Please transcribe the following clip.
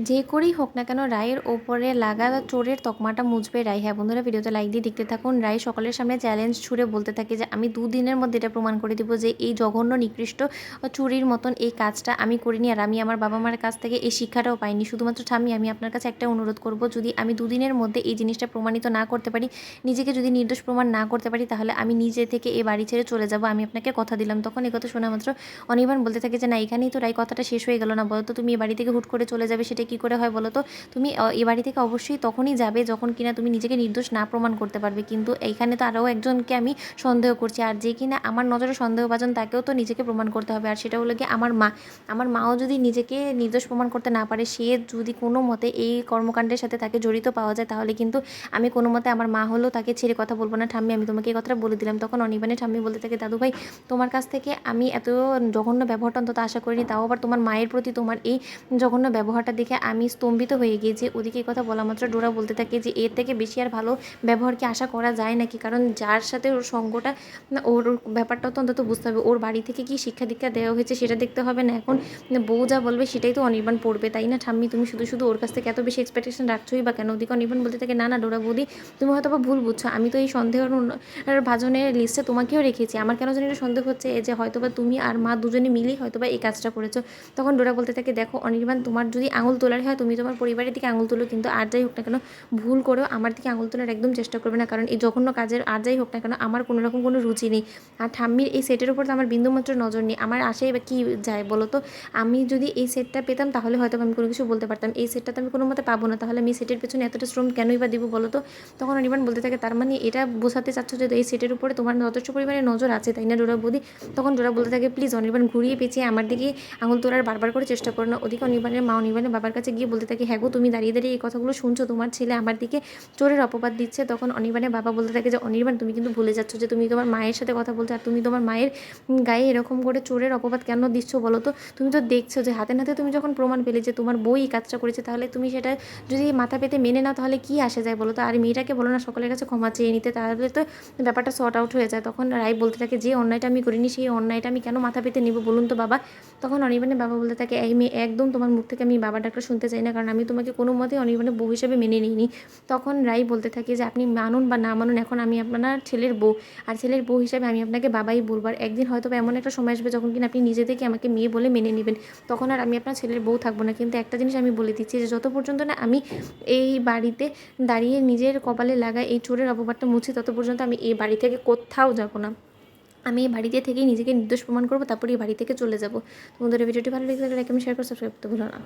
যে করেই হোক না কেন রায়ের ওপরে লাগা চোরের তকমাটা মুছবে রাই। হ্যাঁ বন্ধুরা, ভিডিওতে লাইক দিয়ে দেখতে থাকুন। রাই সকলের সামনে চ্যালেঞ্জ ছুড়ে বলতে থাকে যে আমি 2 দিনের মধ্যে এটা প্রমাণ করে দিব যে এই জঘন্য নিকৃষ্ট চুরির মতন এই কাজটা আমি করিনি, আর আমি আমার বাবা মার কাছ থেকে এই শিক্ষাটাও পাইনি। শুধুমাত্র ঠাম্মি, আমি আপনার কাছে একটা অনুরোধ করব, যদি আমি 2 দিনের মধ্যে এই জিনিসটা প্রমাণিত না করতে পারি, নিজেকে যদি নির্দোষ প্রমাণ না করতে পারি, তাহলে আমি নিজে থেকে এই বাড়ি ছেড়ে চলে যাব, আমি আপনাকে কথা দিলাম। তখন এই কথা শোনা মাত্র অনির্বাণ বলতে থাকে যে না, এখানেই তো রাই কথাটা শেষ হয়ে গেল না, বলো তো তুমি এই বাড়ি থেকে হুট করে চলে যাবে সেটা কী করে হয় বলো তো? তুমি এ বাড়ি থেকে অবশ্যই তখনই যাবে যখন কিনা তুমি নিজেকে নির্দোষ না প্রমাণ করতে পারবে। কিন্তু এইখানে তো আরও একজনকে আমি সন্দেহ করছি, আর যে কিনা আমার নজরে সন্দেহভাজন তাকেও তো নিজেকে প্রমাণ করতে হবে, আর সেটা হলো গিয়ে আমার মা। আমার মাও যদি নিজেকে নির্দোষ প্রমাণ করতে না পারে, সে যদি কোনো মতে এই কর্মকাণ্ডের সাথে তাকে জড়িত পাওয়া যায়, তাহলে কিন্তু আমি কোনো মতে আমার মা হলেও তাকে ছেড়ে কথা বলবো না। ঠাম্মি, আমি তোমাকে এই কথাটা বলে দিলাম। তখন অনির্বাণের ঠাম্মি বলতে থাকে দাদু ভাই, তোমার কাছ থেকে আমি এত জঘন্য ব্যবহারটা অন্তত আশা করিনি, তাও আবার তোমার মায়ের প্রতি তোমার এই জঘন্য ব্যবহারটা দেখে আমি স্তম্ভিত হয়ে গিয়েছি। ওদিকে এই কথা বলা মাত্র ডোরা বলতে থাকে যে এর থেকে বেশি আর ভালো ব্যবহার কি আশা করা যায় নাকি? কারণ যার সাথে ওর সঙ্গটা, ওর ব্যাপারটাও তো অন্তত বুঝতে হবে, ওর বাড়ি থেকে কি শিক্ষা দীক্ষা দেওয়া হয়েছে সেটা দেখতে হবে না? এখন বউ যা বলবে সেটাই তো অনির্বাণ পড়বে, তাই না ঠাম্মি? তুমি শুধু শুধু ওর কাছ থেকে এত বেশি এক্সপেকটেশন রাখছোই বা কেন? ওদিকে অনির্বাণ বলতে থাকে না না ডোরা বৌদি, তুমি হয়তো বা ভুল বুঝছো, আমি তো এই সন্দেহের ভাজনের লিস্টে তোমাকেও রেখেছি। আমার কেন জানি সন্দেহ হচ্ছে যে হয়তোবা তুমি আর মা দুজনে মিলেই হয়তোবা এই কাজটা করেছো। তখন ডোরা বলতে থাকে দেখো অনির্বাণ, তোমার যদি আঙুল তোলার হয় তুমি তোমার পরিবারের দিকে আঙুল তুলো, কিন্তু আর যাই হোক না কেন ভুল করেও আমার দিকে আঙুল তোলার একদম চেষ্টা করবে না, কারণ এই জঘন্য কাজের আর যাই হোক না কেন আমার কোনো রকম কোনো রুচি নেই। আর ঠাম্মির এই সেটের উপর তো আমার বিন্দুমাত্র নজর নেই, আমার আশায় বা কী যায় বলো তো? আমি যদি এই সেটটা পেতাম তাহলে হয়তো আমি কোনো কিছু বলতে পারতাম, এই সেটটা তো আমি কোনো মতে পাবো না, তাহলে আমি সেটের পেছনে এতটা শ্রম কেনই বা দিব বলো তো? তখন অনির্বাণ বলতে থাকে তার মানে এটা বোঝাতে চাচ্ছ যে এই সেটের উপরে তোমার যথেষ্ট পরিমাণে নজর আছে, তাই না ডোরা বৌদি? তখন ডোরা বলতে থাকে প্লিজ অনির্বাণ, ঘুরিয়ে পেঁচিয়ে আমার দিকে আঙুল তোলার বারবার করে চেষ্টা করো না। ওদিকে অনির্বাণের মা অনির্বাণের বাবার কাছে গিয়ে বলতে থাকে হ্যাঁ গো, তুমি দাঁড়িয়ে দাঁড়িয়ে এই কথাগুলো শুনছো, তোমার ছেলে আমার দিকে চোরের অপবাদ দিচ্ছে। তখন অনির্বাণের বাবা বলতে থাকে যে অনির্বাণ, তুমি কিন্তু ভুলে যাচ্ছ যে তুমি তোমার মায়ের সাথে কথা বলছো, আর তুমি তোমার মায়ের গায়ে এরকম করে চোরের অপবাদ কেন দিচ্ছ বলো তো? তুমি তো দেখছো যে হাতে নাতে তুমি যখন প্রমাণ পেলে যে তোমার বই কাজটা করেছে, তাহলে তুমি সেটা যদি মাথা পেতে মেনে নাও তাহলে কি আসে যায় বলো তো? আর মেয়েটাকে বলো না সকলের কাছে ক্ষমা চেয়ে নিতে, তাহলে তো ব্যাপারটা সর্ট আউট হয়ে যায়। তখন রায় বলতে থাকে যে অন্যায়টা আমি করিনি, সেই অন্যায়টা আমি কেন মাথা পেতে নেব বলুন তো বাবা? তখন অনির্বাণের বাবা বলতে থাকে এই মেয়ে, একদম তোমার মুখ থেকে আমি বাবা ডাকটা শুনতে চাই না, কারণ আমি তোমাকে কোনো মতেই অনির্বাণের বউ হিসেবে মেনে নিইনি। তখন রাই বলতে থাকে যে আপনি মানুন বা না মানুন, এখন আমি আপনার ছেলের বউ, আর ছেলের বউ হিসেবে আমি আপনাকে বাবাই বলবো। আর একদিন হয়তো এমন একটা সময় আসবে যখন কিনা আপনি নিজে থেকে আমাকে মেয়ে বলে মেনে নেবেন, তখন আর আমি আপনার ছেলের বউ থাকবো না। কিন্তু একটা জিনিস আমি বলে দিচ্ছি যে যত পর্যন্ত না আমি এই বাড়িতে দাঁড়িয়ে নিজের কপালে লাগা এই চোরের অপবাদটা মুছি, তত পর্যন্ত আমি এই বাড়ি থেকে কোথাও যাব না। আমি এই বাড়িতে থেকেই নিজেকে নির্দোষ প্রমাণ করবো, তারপরে এই বাড়ি থেকে চলে যাবো। তোমাদের ভিডিওটি ভালো লেগে থাকলে লাইক, কমেন্ট, শেয়ার করে সাবস্ক্রাইব করতে ভুলো না।